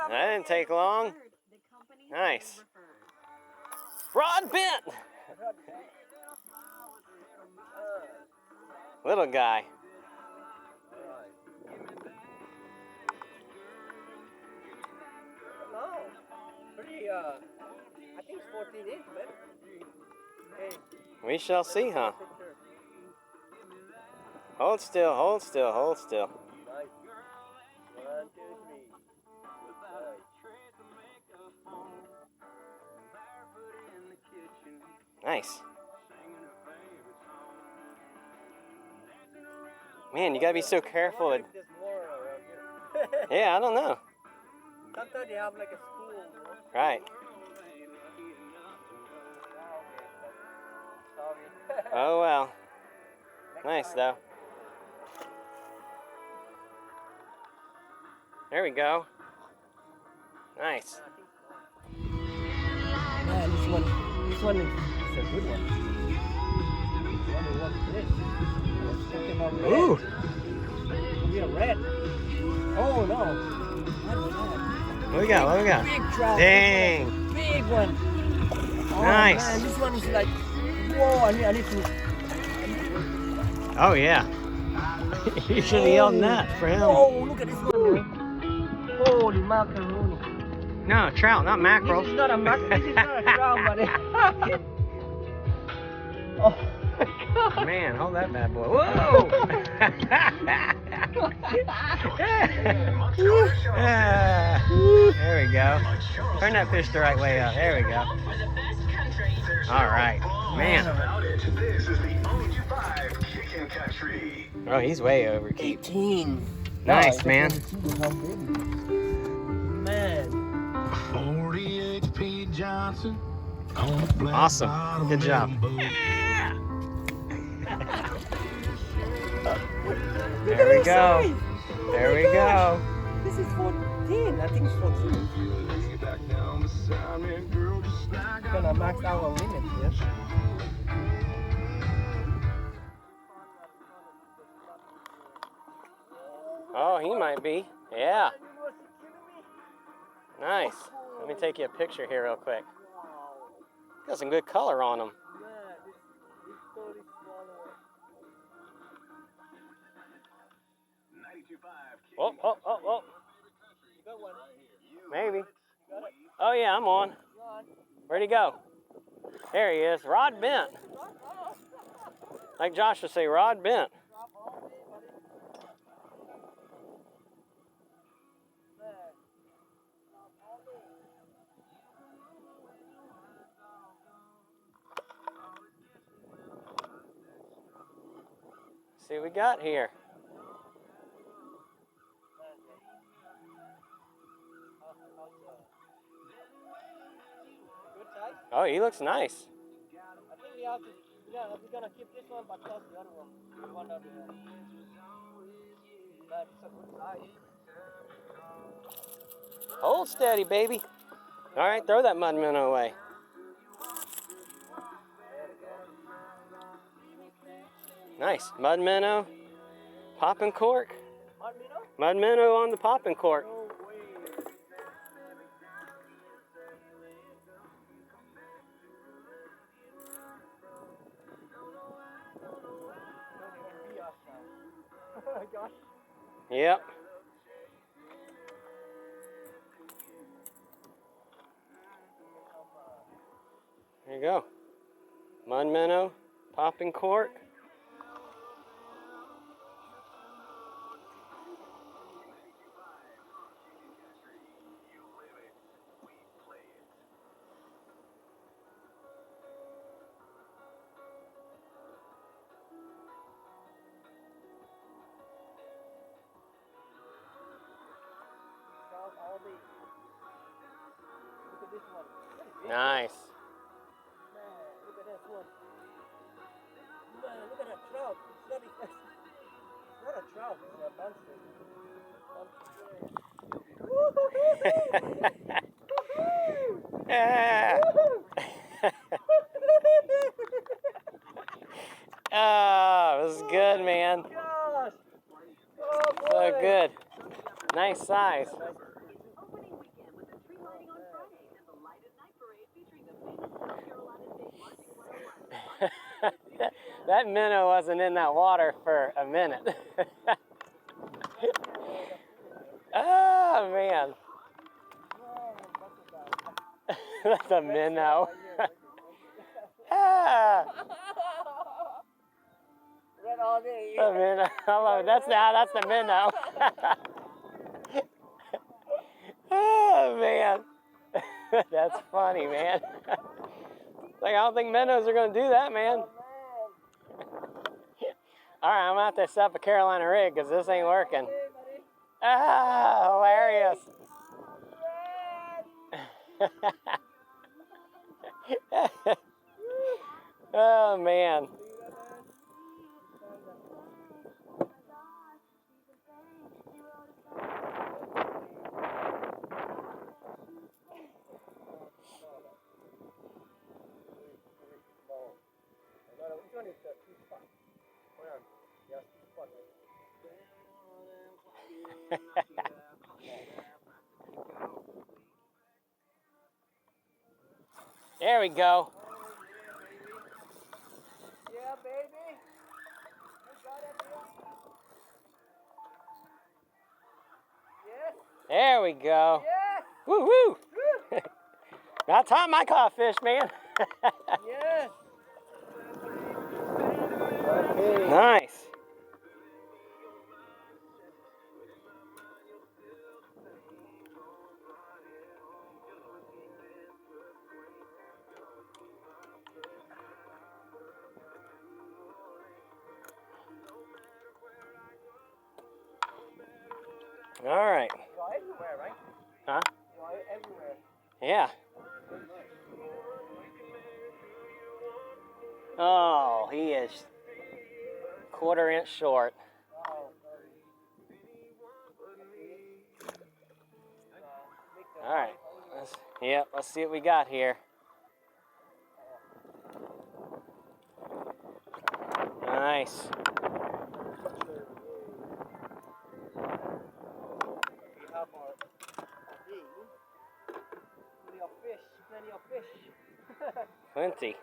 That didn't take long. Nice. Rod bent. Little guy. No, pretty, I think it's 14 inch, man. Hey. We shall see, huh? Hold still, hold still, hold still. Nice. 1, 2, 3. Nice. Man, you gotta be so careful. There's more around here. Yeah, I don't know. Sometimes they have like a school, you know? Right. Sorry. Oh well. Nice though. There we go. Nice. Yeah, this one is a good one. Ooh. We are red. Oh no. What we got? What we got? Big trout. Dang. Big one. Oh, Nice. Man, this one is like, whoa, I need to. Oh yeah. You should have yelled that for him. Oh, look at this one. Holy macaroni. No, trout, not mackerel. This is not a mackerel. This is not a trout, buddy. Oh. Man, hold that bad boy. Whoa! There we go. Turn that fish the right way up. There we go. All right. Man. Oh, he's way over. 18. Nice, man. Man. 40 HP Johnson. Awesome. Good job. There we go. There we go. This is 14. I think it's 14. Gonna max out our limit, yes. Oh, he might be. Yeah. Nice. Let me take you a picture here real quick. Got some good color on them. Oh, oh, oh, oh. Maybe. Oh, yeah, I'm on. Where'd he go? There he is. Rod bent. Like Josh would say, rod bent. See what we got here. Oh, he looks nice. I think we have to, we're gonna keep this one, but toss the other one. We want out there. But it's a good size. Hold steady, baby. All right, throw that mud minnow away. Nice. Mud minnow, popping cork. Mud minnow? Mud minnow on the popping cork. No way. Gosh. Yep. There you go. Mud minnow, popping cork. Look at this one. Nice. Man, look at this one. Man, look at that trout. It's not a trout, it's a monster. Oh, this is good, man. Gosh. Oh, So boy. good. Nice nice size. That minnow wasn't in that water for a minute. Oh, man. That's a minnow. Ah. Red all day. The minnow. That's the minnow. Oh, man. That's funny, man. Like, I don't think minnows are going to do that, man. All right, I'm going to have to set up a Carolina rig because this ain't working. Ah, hilarious. Oh, man. There we go. Yeah, baby. You got it, yes. There we go. Yes. Woo woo. About time I caught a fish, man. Yes. Nice. All right. You're everywhere, right? Huh? You're everywhere. Yeah. Oh, he is 1/4 inch short. All right. Let's see what we got here. Nice. We have our plenty of fish. Plenty.